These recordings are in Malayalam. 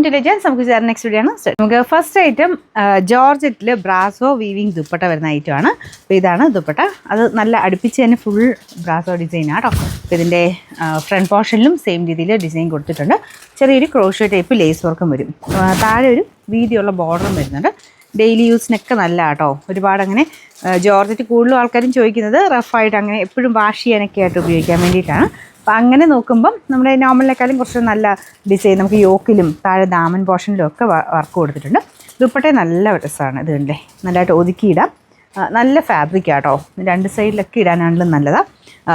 ഇന്റലിജൻസ് നമുക്ക് നെക്സ്റ്റ് വീഡിയോ ആണ്. നമുക്ക് ഫസ്റ്റ് ഐറ്റം ജോർജറ്റിൽ ബ്രാസോ വീവിങ് ദുപ്പട്ട വരുന്ന ഐറ്റമാണ്. അപ്പോൾ ഇതാണ് ദുപ്പട്ട. അത് നല്ല അടുപ്പിച്ച് തന്നെ ഫുൾ ബ്രാസോ ഡിസൈനാണ് കേട്ടോ. അപ്പോൾ ഇതിൻ്റെ ഫ്രണ്ട് പോർഷനിലും സെയിം രീതിയിൽ ഡിസൈൻ കൊടുത്തിട്ടുണ്ട്. ചെറിയൊരു ക്രോഷ്യോ ടൈപ്പ് ലേസ് വർക്കും വരും. താഴെ ഒരു വീതിയുള്ള ബോർഡറും വരുന്നുണ്ട്. ഡെയിലി യൂസിനൊക്കെ നല്ല കേട്ടോ. ഒരുപാട് അങ്ങനെ ജോർജറ്റ് കൂടുതലും ആൾക്കാരും ചോദിക്കുന്നത് റഫായിട്ട് അങ്ങനെ എപ്പോഴും വാഷ് ചെയ്യാനൊക്കെ ആയിട്ട് ഉപയോഗിക്കാൻ വേണ്ടിയിട്ടാണ്. അപ്പം അങ്ങനെ നോക്കുമ്പം നമ്മുടെ നോർമലിനേക്കാളും കുറച്ച് നല്ല ഡിസൈൻ നമുക്ക് യോക്കിലും താഴെ ദാമൻ പോർഷനിലും ഒക്കെ വർക്ക് കൊടുത്തിട്ടുണ്ട്. ദുപ്പട്ട നല്ല രസമാണ്. ഇത് കണ്ടേ, നല്ലതായിട്ട് ഒതുക്കിയിടാം. നല്ല ഫാബ്രിക് ആട്ടോ. രണ്ട് സൈഡിലൊക്കെ ഇടാനാണെങ്കിലും നല്ലതാണ്.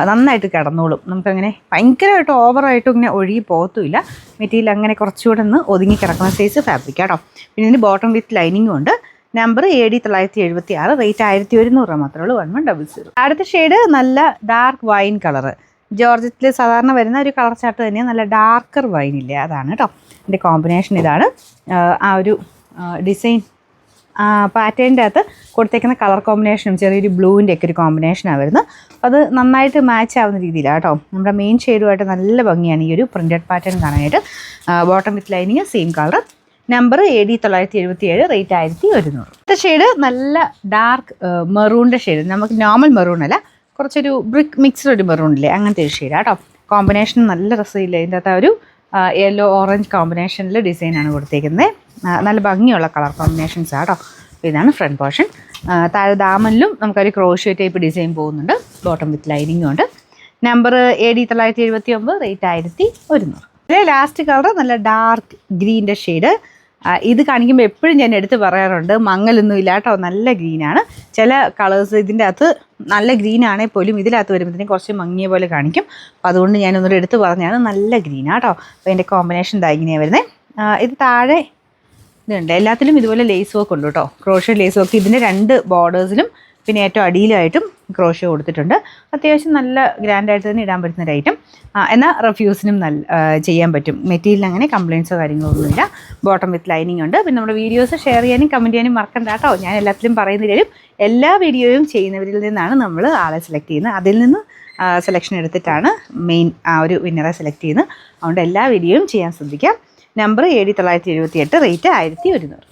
നന്നായിട്ട് കിടന്നോളും. നമുക്കങ്ങനെ ഭയങ്കരമായിട്ട് ഓവറായിട്ടും ഇങ്ങനെ ഒഴുകി പോകത്തുമില്ല. മെറ്റീരിയൽ അങ്ങനെ കുറച്ചുകൂടെ ഒന്ന് ഒതുങ്ങി കിടക്കുന്ന സൈസ് ഫാബ്രിക് ആട്ടോ. പിന്നെ ഇതിന് ബോട്ടം വിത്ത് ലൈനിങ്ങും ഉണ്ട്. നമ്പർ AD976, റേറ്റ് 1100 മാത്രമേ ഉള്ളൂ. 1100. അടുത്ത ഷെയ്ഡ് നല്ല ഡാർക്ക് വൈൻ കളറ്. ജോർജറ്റിൽ സാധാരണ വരുന്ന ഒരു കളർ ചാർട്ട് തന്നെയാണ്. നല്ല ഡാർക്കർ വൈനില്ലേ, അതാണ് കേട്ടോ. എൻ്റെ കോമ്പിനേഷൻ ഇതാണ്. ആ ഒരു ഡിസൈൻ പാറ്റേണിൻ്റെ അകത്ത് കൊടുത്തേക്കുന്ന കളർ കോമ്പിനേഷനും ചെറിയൊരു ബ്ലൂവിൻ്റെ ഒക്കെ ഒരു കോമ്പിനേഷനാണ് വരുന്നത്. അത് നന്നായിട്ട് മാച്ച് ആവുന്ന രീതിയിലാണ് കേട്ടോ. നമ്മുടെ മെയിൻ ഷെയ്ഡുമായിട്ട് നല്ല ഭംഗിയാണ് ഈ ഒരു പ്രിൻറ്റഡ് പാറ്റേൺ കാണാനായിട്ട്. Bottom with lining same colour. Number AD977, rate 1100. അടുത്ത ഷെയ്ഡ് നല്ല ഡാർക്ക് മെറൂണിൻ്റെ ഷെയ്ഡ്. നമുക്ക് നോർമൽ മെറൂൺ അല്ല, കുറച്ചൊരു ബ്രിക്ക് മിക്സ്ഡ് ഒരു മെറൂണില്ലേ, അങ്ങനത്തെ ഒരു ഷെയ്ഡാണ് കേട്ടോ. കോമ്പിനേഷൻ നല്ല രസമില്ലേ. ഇതിൻ്റെ അകത്ത് ഒരു യെല്ലോ ഓറഞ്ച് കോമ്പിനേഷനിൽ ഡിസൈനാണ് കൊടുത്തേക്കുന്നത്. നല്ല ഭംഗിയുള്ള കളർ കോമ്പിനേഷൻസ് ആട്ടോ. അപ്പോൾ ഇതാണ് ഫ്രണ്ട് പോർഷൻ. താഴെ ദാമനിലും നമുക്കൊരു ക്രോഷ്യോ ടൈപ്പ് ഡിസൈൻ പോകുന്നുണ്ട്. ബോട്ടം വിത്ത് ലൈനിങ്ങും ഉണ്ട്. Number AD979, rate 1100. ഇതിലെ ലാസ്റ്റ് കളർ നല്ല ഡാർക്ക് ഗ്രീൻ്റെ ഷെയ്ഡ്. ഇത് കാണിക്കുമ്പോൾ എപ്പോഴും ഞാൻ എടുത്ത് പറയാറുണ്ട്, മങ്ങലൊന്നും ഇല്ല കേട്ടോ. നല്ല ഗ്രീനാണ്. ചില കളേഴ്സ് ഇതിൻ്റെ അകത്ത് നല്ല ഗ്രീൻ ആണെങ്കിൽ പോലും ഇതിനകത്ത് വരുമ്പോഴത്തേക്കും കുറച്ച് മങ്ങിയ പോലെ കാണിക്കും. അപ്പോൾ അതുകൊണ്ട് ഞാനൊന്നുകൂടെ എടുത്ത് പറഞ്ഞാണ് നല്ല ഗ്രീനാണ് കേട്ടോ. അപ്പോൾ എൻ്റെ കോമ്പിനേഷൻ ഇതാ ഇങ്ങനെയാണ് വരുന്നത്. ഇത് താഴെ ഇതുണ്ട്. എല്ലാത്തിലും ഇതുപോലെ ലേസ് വർക്ക് ഉണ്ട് കേട്ടോ. ക്രോഷ്യോ ലേസ് വർക്ക് ഇതിൻ്റെ രണ്ട് ബോർഡേഴ്സിലും പിന്നെ ഏറ്റവും അടിയിലായിട്ടും ക്രോഷ്യോ കൊടുത്തിട്ടുണ്ട്. അത്യാവശ്യം നല്ല ഗ്രാൻഡായിട്ട് തന്നെ ഇടാൻ പറ്റുന്ന ഒരു ഐറ്റം. എന്നാൽ റഫ്യൂസിനും നല്ല ചെയ്യാൻ പറ്റും. മെറ്റീരിയൽ അങ്ങനെ കംപ്ലയിൻസോ കാര്യങ്ങളൊന്നുമില്ല. ബോട്ടം വിത്ത് ലൈനിങ് ഉണ്ട്. പിന്നെ നമ്മുടെ വീഡിയോസ് ഷെയർ ചെയ്യാനും കമൻറ്റ് ചെയ്യാനും മറക്കണ്ട കേട്ടോ. ഞാൻ എല്ലാത്തിലും പറയുന്നതിലും എല്ലാ വീഡിയോയും ചെയ്യുന്നവരിൽ നിന്നാണ് നമ്മൾ ആളെ സെലക്ട് ചെയ്യുന്നത്. അതിൽ നിന്ന് സെലക്ഷൻ എടുത്തിട്ടാണ് മെയിൻ ആ ഒരു വിന്നറെ സെലക്ട് ചെയ്യുന്നത്. അതുകൊണ്ട് എല്ലാ വീഡിയോയും ചെയ്യാൻ ശ്രദ്ധിക്കാം. Number AD978, rate 1100.